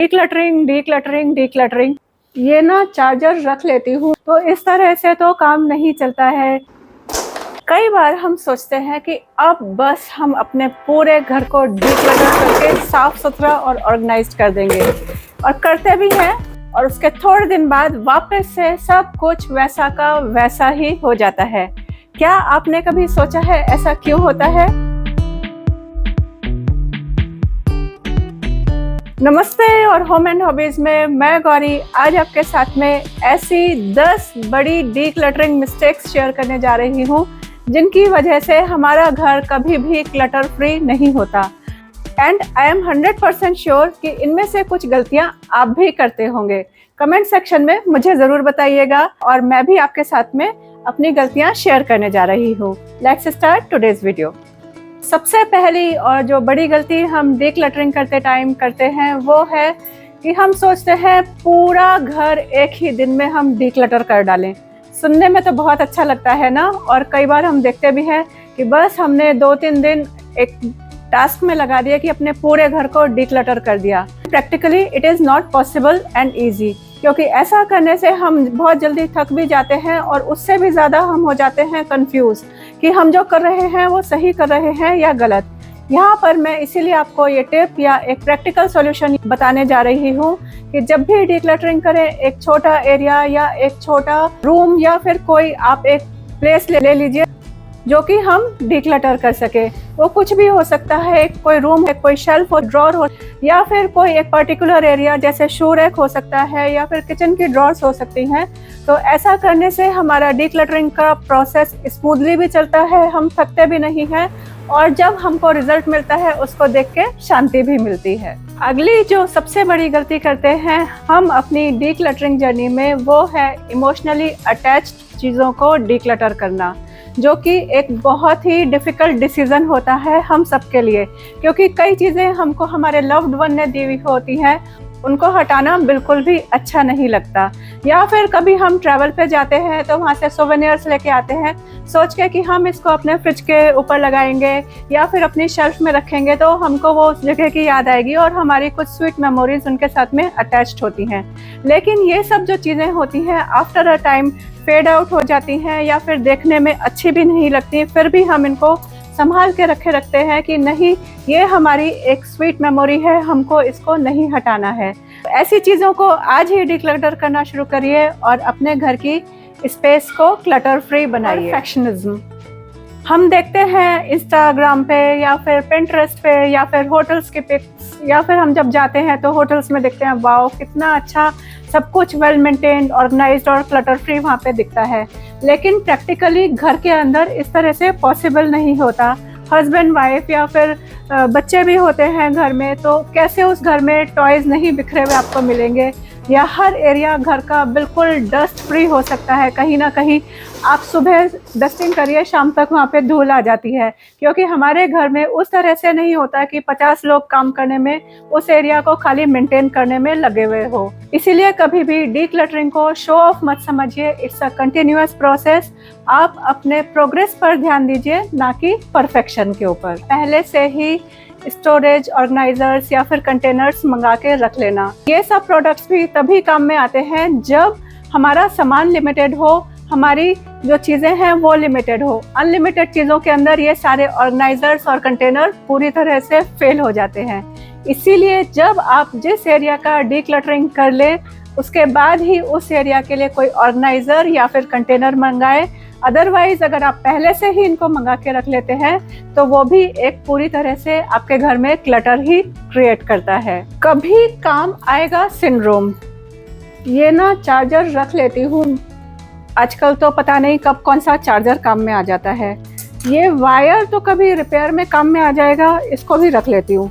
Decluttering decluttering decluttering, ये ना charger रख लेती हूँ तो इस तरह से तो काम नहीं चलता है। कई बार हम सोचते हैं कि अब बस हम अपने पूरे घर को डीक्लटर करके साफ सुथरा और ऑर्गेनाइज कर देंगे, और करते भी हैं, और उसके थोड़े दिन बाद वापस से सब कुछ वैसा का वैसा ही हो जाता है। क्या आपने कभी सोचा है ऐसा क्यों होता है? नमस्ते, और होम एंड हॉबीज में मैं गौरी आज आपके साथ में ऐसी 10 बड़ी डीक्लटरिंग मिस्टेक्स शेयर करने जा रही हूँ जिनकी वजह से हमारा घर कभी भी क्लटर फ्री नहीं होता। एंड आई एम 100% श्योर कि इनमें से कुछ गलतियाँ आप भी करते होंगे। कमेंट सेक्शन में मुझे ज़रूर बताइएगा और मैं भी आपके साथ में अपनी गलतियाँ शेयर करने जा रही हूँ। Let's start today's video. सबसे पहली और जो बड़ी गलती हम डीक्लटरिंग करते टाइम करते हैं वो है कि हम सोचते हैं पूरा घर एक ही दिन में हम डीक्लटर कर डालें। सुनने में तो बहुत अच्छा लगता है ना, और कई बार हम देखते भी हैं कि बस हमने 2-3 दिन एक टास्क में लगा दिया कि अपने पूरे घर को डीक्लटर कर दिया। Practically it is not possible and easy, क्योंकि ऐसा करने से हम बहुत जल्दी थक भी जाते हैं और उससे भी ज़्यादा हम हो जाते हैं कंफ्यूज कि हम जो कर रहे हैं वो सही कर रहे हैं या गलत। यहाँ पर मैं इसीलिए आपको ये टिप या एक प्रैक्टिकल सॉल्यूशन बताने जा रही हूँ कि जब भी डीक्लटरिंग करें, एक छोटा एरिया या एक छोटा रूम या फिर कोई आप एक प्लेस ले लीजिए जो कि हम डीक्लटर कर सके। वो कुछ भी हो सकता है, कोई रूम है, कोई शेल्फ हो, ड्रॉर हो, या फिर कोई एक पर्टिकुलर एरिया जैसे शू रैक हो सकता है या फिर किचन की ड्रॉर्स हो सकती हैं। तो ऐसा करने से हमारा डीक्लटरिंग का प्रोसेस स्मूथली भी चलता है, हम थकते भी नहीं हैं, और जब हमको रिजल्ट मिलता है उसको देख के शांति भी मिलती है। अगली जो सबसे बड़ी गलती करते हैं हम अपनी डीक्लटरिंग जर्नी में वो है इमोशनली अटैच्ड चीज़ों को डीक्लटर करना, जो कि एक बहुत ही डिफ़िकल्ट डिसीज़न होता है हम सबके लिए, क्योंकि कई चीज़ें हमको हमारे लव्ड वन ने दी हुई होती हैं, उनको हटाना बिल्कुल भी अच्छा नहीं लगता। या फिर कभी हम ट्रैवल पे जाते हैं तो वहाँ से सोवेनियर्स लेके आते हैं सोच के कि हम इसको अपने फ्रिज के ऊपर लगाएंगे या फिर अपनी शेल्फ में रखेंगे तो हमको वो उस जगह की याद आएगी और हमारी कुछ स्वीट मेमोरीज उनके साथ में अटैच्ड होती हैं। लेकिन ये सब जो चीज़ें होती हैं after a time fade out हो जाती हैं या फिर देखने में अच्छी भी नहीं लगती, फिर भी हम इनको संभाल के रखते हैं कि नहीं, ये हमारी एक स्वीट मेमोरी है, हमको इसको नहीं हटाना है। ऐसी चीज़ों को आज ही डीक्लटर करना शुरू करिए और अपने घर की स्पेस को क्लटर फ्री बनाइए। परफेक्शनिज्म हम देखते हैं इंस्टाग्राम पे या फिर पिंटरेस्ट पे या फिर होटल्स के पिक्स, या फिर हम जब जाते हैं तो होटल्स में देखते हैं वाओ कितना अच्छा सब कुछ वेल मेंटेन्ड, ऑर्गेनाइज्ड और क्लटर फ्री वहाँ पे दिखता है। लेकिन प्रैक्टिकली घर के अंदर इस तरह से पॉसिबल नहीं होता। हस्बैंड वाइफ या फिर बच्चे भी होते हैं घर में, तो कैसे उस घर में टॉयज़ नहीं बिखरे हुए आपको मिलेंगे, या हर एरिया घर का बिल्कुल डस्ट फ्री हो सकता है। कहीं ना कहीं आप सुबह डस्टिंग करिए, शाम तक वहाँ पे धूल आ जाती है, क्योंकि हमारे घर में उस तरह से नहीं होता कि 50 लोग काम करने में उस एरिया को खाली मेंटेन करने में लगे हुए हो। इसीलिए कभी भी डीक्लटरिंग को शो ऑफ मत समझिए, इट्स अ कंटिन्यूअस प्रोसेस। आप अपने प्रोग्रेस पर ध्यान दीजिए, ना कि परफेक्शन के ऊपर। पहले से ही स्टोरेज ऑर्गेनाइजर्स या फिर कंटेनर्स मंगा के रख लेना। ये सब प्रोडक्ट्स भी तभी काम में आते हैं जब हमारा सामान लिमिटेड हो, हमारी जो चीज़ें हैं वो लिमिटेड हो। अनलिमिटेड चीज़ों के अंदर ये सारे ऑर्गेनाइजर्स और कंटेनर पूरी तरह से फेल हो जाते हैं। इसीलिए जब आप जिस एरिया का डीक्लटरिंग कर लें उसके बाद ही उस एरिया के लिए कोई ऑर्गेनाइजर या फिर कंटेनर मंगाएं। अदरवाइज अगर आप पहले से ही इनको मंगा के रख लेते हैं तो वो भी एक पूरी तरह से आपके घर में क्लटर ही क्रिएट करता है। कभी काम आएगा सिंड्रोम, ये ना चार्जर रख लेती हूँ, आजकल तो पता नहीं कब कौन सा चार्जर काम में आ जाता है। ये वायर तो कभी रिपेयर में काम में आ जाएगा, इसको भी रख लेती हूँ।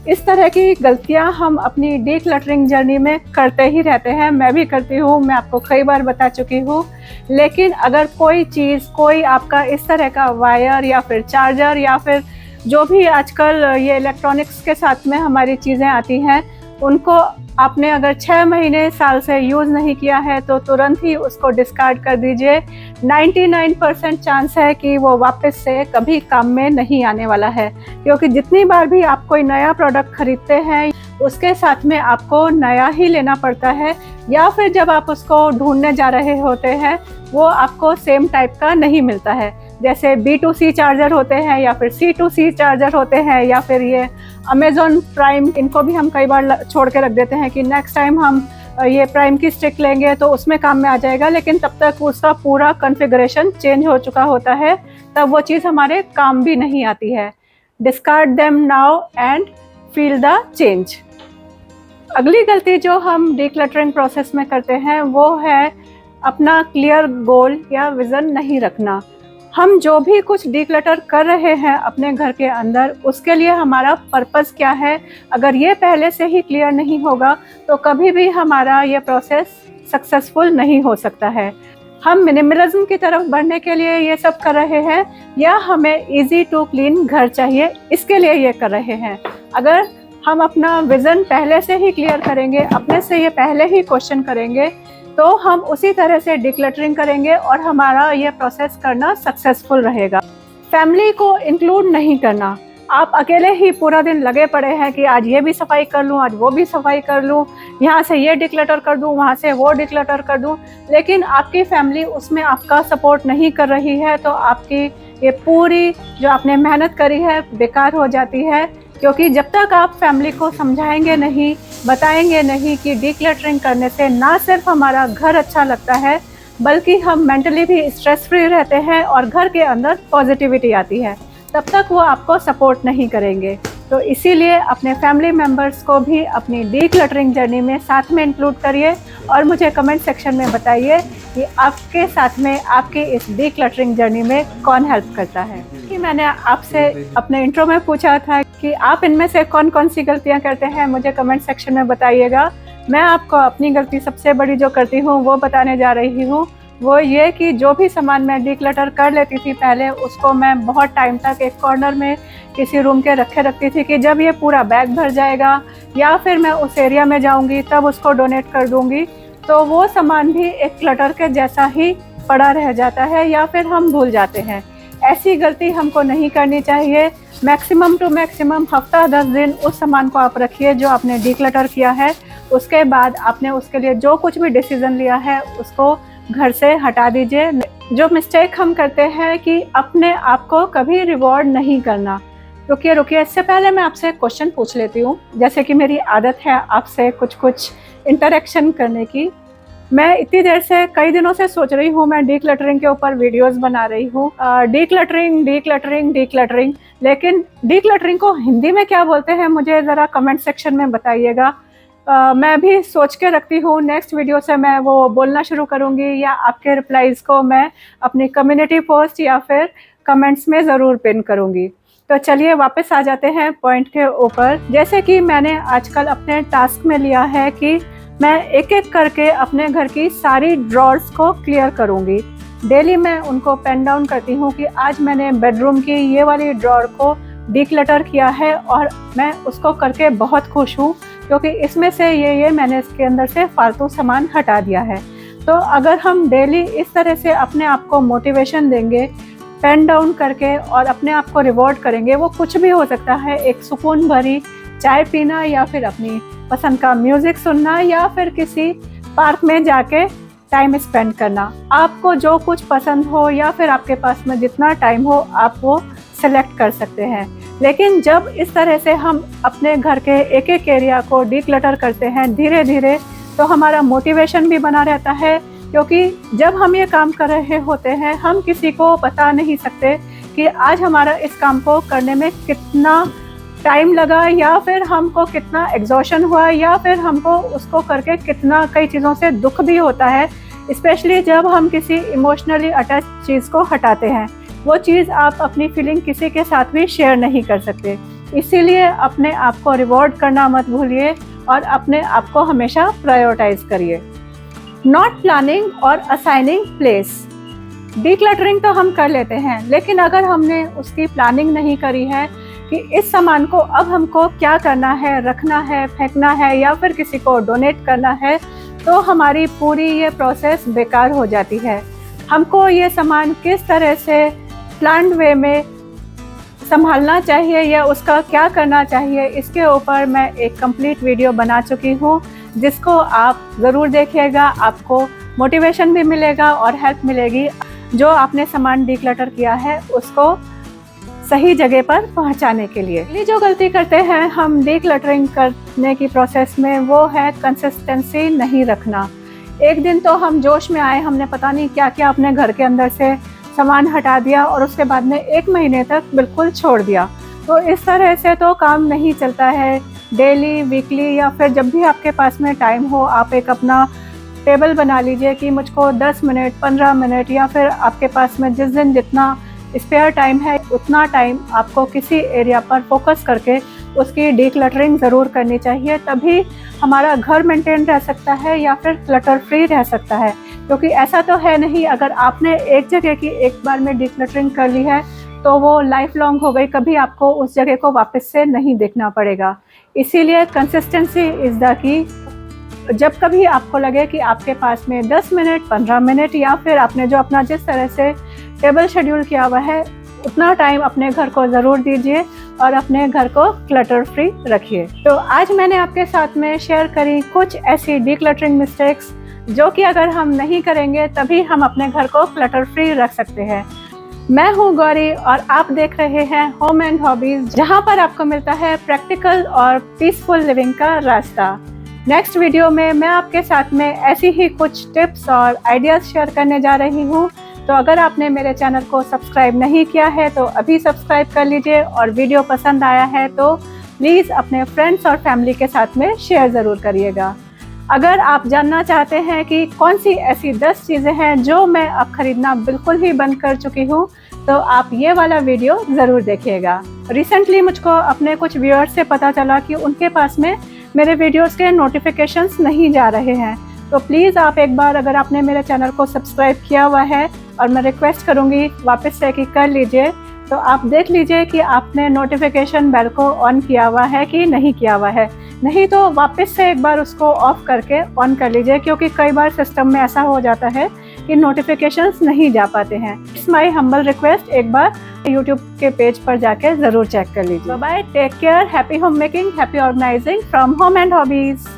इस तरह की गलतियां हम अपनी डीक्लटरिंग जर्नी में करते ही रहते हैं, मैं भी करती हूँ, मैं आपको कई बार बता चुकी हूँ। लेकिन अगर कोई चीज़, कोई आपका इस तरह का वायर या फिर चार्जर या फिर जो भी आजकल ये इलेक्ट्रॉनिक्स के साथ में हमारी चीज़ें आती हैं, उनको आपने अगर 6 महीने साल से यूज़ नहीं किया है तो तुरंत ही उसको डिस्कार्ड कर दीजिए। 99% चांस है कि वो वापस से कभी काम में नहीं आने वाला है, क्योंकि जितनी बार भी आप कोई नया प्रोडक्ट खरीदते हैं उसके साथ में आपको नया ही लेना पड़ता है, या फिर जब आप उसको ढूंढने जा रहे होते हैं वो आपको सेम टाइप का नहीं मिलता है। जैसे B2C चार्जर होते हैं या फिर C2C चार्जर होते हैं, या फिर ये अमेज़ॉन प्राइम, इनको भी हम कई बार छोड़ के रख देते हैं कि नेक्स्ट टाइम हम ये प्राइम की स्टिक लेंगे तो उसमें काम में आ जाएगा, लेकिन तब तक उसका पूरा कॉन्फ़िगरेशन चेंज हो चुका होता है, तब वो चीज़ हमारे काम भी नहीं आती है। Discard them now and feel the change. अगली गलती जो हम डीक्लटरिंग प्रोसेस में करते हैं वो है अपना क्लियर गोल या विज़न नहीं रखना। हम जो भी कुछ डीक्लटर कर रहे हैं अपने घर के अंदर, उसके लिए हमारा पर्पस क्या है, अगर ये पहले से ही क्लियर नहीं होगा तो कभी भी हमारा ये प्रोसेस सक्सेसफुल नहीं हो सकता है। हम मिनिमलिज्म की तरफ बढ़ने के लिए ये सब कर रहे हैं, या हमें इजी टू क्लीन घर चाहिए इसके लिए ये कर रहे हैं। अगर हम अपना विज़न पहले से ही क्लियर करेंगे, अपने से ये पहले ही क्वेश्चन करेंगे, तो हम उसी तरह से डिक्लटरिंग करेंगे और हमारा ये प्रोसेस करना सक्सेसफुल रहेगा। फैमिली को इंक्लूड नहीं करना। आप अकेले ही पूरा दिन लगे पड़े हैं कि आज ये भी सफाई कर लूँ, आज वो भी सफाई कर लूँ, यहाँ से ये डिक्लटर कर दूँ, वहाँ से वो डिक्लटर कर दूँ, लेकिन आपकी फैमिली उसमें आपका सपोर्ट नहीं कर रही है, तो आपकी ये पूरी जो आपने मेहनत करी है बेकार हो जाती है। क्योंकि जब तक आप फैमिली को समझाएंगे नहीं, बताएंगे नहीं कि डीक्लटरिंग करने से ना सिर्फ हमारा घर अच्छा लगता है, बल्कि हम मेंटली भी स्ट्रेस फ्री रहते हैं और घर के अंदर पॉजिटिविटी आती है, तब तक वो आपको सपोर्ट नहीं करेंगे। तो इसीलिए अपने फैमिली मेम्बर्स को भी अपनी डीक्लटरिंग जर्नी में साथ में इंक्लूड करिए और मुझे कमेंट सेक्शन में बताइए कि आपके साथ में आपकी इस डीक्लटरिंग जर्नी में कौन हेल्प करता है। कि मैंने आपसे अपने इंट्रो में पूछा था कि आप इनमें से कौन कौन सी गलतियां करते हैं, मुझे कमेंट सेक्शन में बताइएगा। मैं आपको अपनी गलती सबसे बड़ी जो करती हूँ वो बताने जा रही हूँ। वो ये कि जो भी सामान मैं डीक्लटर कर लेती थी पहले, उसको मैं बहुत टाइम तक एक कॉर्नर में किसी रूम के रखे रखती थी कि जब ये पूरा बैग भर जाएगा या फिर मैं उस एरिया में जाऊंगी तब उसको डोनेट कर दूंगी, तो वो सामान भी एक क्लटर के जैसा ही पड़ा रह जाता है या फिर हम भूल जाते हैं। ऐसी गलती हमको नहीं करनी चाहिए। मैक्सिमम टू मैक्सिमम हफ्ता 10 दिन उस सामान को आप रखिए जो आपने डीक्लटर किया है। उसके बाद आपने उसके लिए जो कुछ भी डिसीजन लिया है उसको घर से हटा दीजिए। जो मिस्टेक हम करते हैं कि अपने आप को कभी रिवॉर्ड नहीं करना। रुकिए, इससे पहले मैं आपसे क्वेश्चन पूछ लेती हूँ। जैसे कि मेरी आदत है आपसे कुछ इंटरेक्शन करने की। मैं इतनी देर से कई दिनों से सोच रही हूँ, मैं डीक्लटरिंग के ऊपर वीडियोस बना रही हूँ। डीक्लटरिंग, लेकिन डीक्लटरिंग को हिंदी में क्या बोलते हैं मुझे ज़रा कमेंट सेक्शन में बताइएगा। मैं भी सोच के रखती हूँ, नेक्स्ट वीडियो से मैं वो बोलना शुरू करूँगी या आपके रिप्लाईज़ को मैं अपनी कम्युनिटी पोस्ट या फिर कमेंट्स में ज़रूर पिन करूँगी। तो चलिए वापस आ जाते हैं पॉइंट के ऊपर। जैसे कि मैंने आजकल अपने टास्क में लिया है कि मैं एक एक करके अपने घर की सारी ड्रॉर्स को क्लियर करूँगी। डेली मैं उनको पेन डाउन करती हूँ कि आज मैंने बेडरूम की ये वाली ड्रॉर को डीक्लटर किया है और मैं उसको करके बहुत खुश हूँ, क्योंकि इसमें से ये मैंने इसके अंदर से फालतू सामान हटा दिया है। तो अगर हम डेली इस तरह से अपने आप को मोटिवेशन देंगे, पेन डाउन करके और अपने आप को रिवॉर्ड करेंगे, वो कुछ भी हो सकता है। एक सुकून भरी चाय पीना या फिर अपनी पसंद का म्यूज़िक सुनना या फिर किसी पार्क में जाके टाइम स्पेंड करना। आपको जो कुछ पसंद हो या फिर आपके पास में जितना टाइम हो आप वो सेलेक्ट कर सकते हैं। लेकिन जब इस तरह से हम अपने घर के एक एक एरिया को डीक्लटर करते हैं धीरे धीरे, तो हमारा मोटिवेशन भी बना रहता है। क्योंकि जब हम ये काम कर रहे होते हैं, हम किसी को बता नहीं सकते कि आज हमारा इस काम को करने में कितना टाइम लगा या फिर हमको कितना एग्जॉशन हुआ या फिर हमको उसको करके कितना कई चीज़ों से दुख भी होता है। स्पेशली जब हम किसी इमोशनली अटैच चीज़ को हटाते हैं, वो चीज़ आप अपनी फीलिंग किसी के साथ भी शेयर नहीं कर सकते। इसीलिए अपने आप को रिवॉर्ड करना मत भूलिए और अपने आप को हमेशा प्रायोरिटाइज करिए। नॉट प्लानिंग और असाइनिंग प्लेस। डीक्लटरिंग तो हम कर लेते हैं, लेकिन अगर हमने उसकी प्लानिंग नहीं करी है कि इस सामान को अब हमको क्या करना है, रखना है, फेंकना है या फिर किसी को डोनेट करना है, तो हमारी पूरी ये प्रोसेस बेकार हो जाती है। हमको ये सामान किस तरह से प्लान्ड वे में संभालना चाहिए या उसका क्या करना चाहिए, इसके ऊपर मैं एक कंप्लीट वीडियो बना चुकी हूँ, जिसको आप ज़रूर देखिएगा। आपको मोटिवेशन भी मिलेगा और हेल्प मिलेगी। जो आपने सामान डिक्लटर किया है उसको सही जगह पर पहुंचाने के लिए। अगली जो गलती करते हैं हम डिक्लटरिंग करने की प्रोसेस में, वो है कंसिस्टेंसी नहीं रखना। एक दिन तो हम जोश में आए, हमने पता नहीं क्या क्या अपने घर के अंदर से सामान हटा दिया और उसके बाद में 1 महीने तक बिल्कुल छोड़ दिया। तो इस तरह से तो काम नहीं चलता है। डेली, वीकली या फिर जब भी आपके पास में टाइम हो, आप एक अपना टेबल बना लीजिए कि मुझको 10 मिनट, 15 मिनट या फिर आपके पास में जिस दिन जितना स्पेयर टाइम है उतना टाइम आपको किसी एरिया पर फोकस करके उसकी डिक्लटरिंग ज़रूर करनी चाहिए। तभी हमारा घर मेंटेन रह सकता है या फिर क्लटर फ्री रह सकता है। क्योंकि ऐसा तो है नहीं, अगर आपने एक जगह की एक बार में डिक्लटरिंग कर ली है तो वो लाइफ लॉन्ग हो गई, कभी आपको उस जगह को वापस से नहीं देखना पड़ेगा। इसीलिए कंसिस्टेंसी इज़ द की। जब कभी आपको लगे कि आपके पास में 10 मिनट, 15 मिनट या फिर आपने जो अपना जिस तरह से टेबल शेड्यूल किया हुआ है उतना टाइम अपने घर को ज़रूर दीजिए और अपने घर को क्लटर फ्री रखिए। तो आज मैंने आपके साथ में शेयर करी कुछ ऐसी डिक्लटरिंग मिस्टेक्स जो कि अगर हम नहीं करेंगे तभी हम अपने घर को क्लटर फ्री रख सकते हैं। मैं हूँ गौरी और आप देख रहे हैं होम एंड हॉबीज, जहाँ पर आपको मिलता है प्रैक्टिकल और पीसफुल लिविंग का रास्ता। नेक्स्ट वीडियो में मैं आपके साथ में ऐसी ही कुछ टिप्स और आइडियाज़ शेयर करने जा रही हूँ। तो अगर आपने मेरे चैनल को सब्सक्राइब नहीं किया है तो अभी सब्सक्राइब कर लीजिए, और वीडियो पसंद आया है तो प्लीज़ अपने फ्रेंड्स और फैमिली के साथ में शेयर ज़रूर करिएगा। अगर आप जानना चाहते हैं कि कौन सी ऐसी 10 चीज़ें हैं जो मैं अब खरीदना बिल्कुल ही बंद कर चुकी हूँ, तो आप ये वाला वीडियो ज़रूर देखिएगा। रिसेंटली मुझको अपने कुछ व्यूअर्स से पता चला कि उनके पास में मेरे वीडियोस के नोटिफिकेशंस नहीं जा रहे हैं। तो प्लीज़ आप एक बार, अगर आपने मेरे चैनल को सब्सक्राइब किया हुआ है, और मैं रिक्वेस्ट करूँगी वापस से कि कर लीजिए, तो आप देख लीजिए कि आपने नोटिफिकेशन बेल को ऑन किया हुआ है कि नहीं किया हुआ है। नहीं तो वापस से एक बार उसको ऑफ करके ऑन कर लीजिए, क्योंकि कई बार सिस्टम में ऐसा हो जाता है कि नोटिफिकेशंस नहीं जा पाते हैं। इट्स माय हम्बल रिक्वेस्ट, एक बार यूट्यूब के पेज पर जाके ज़रूर चेक कर लीजिए। Bye, take care, happy home making, happy organising from home and hobbies.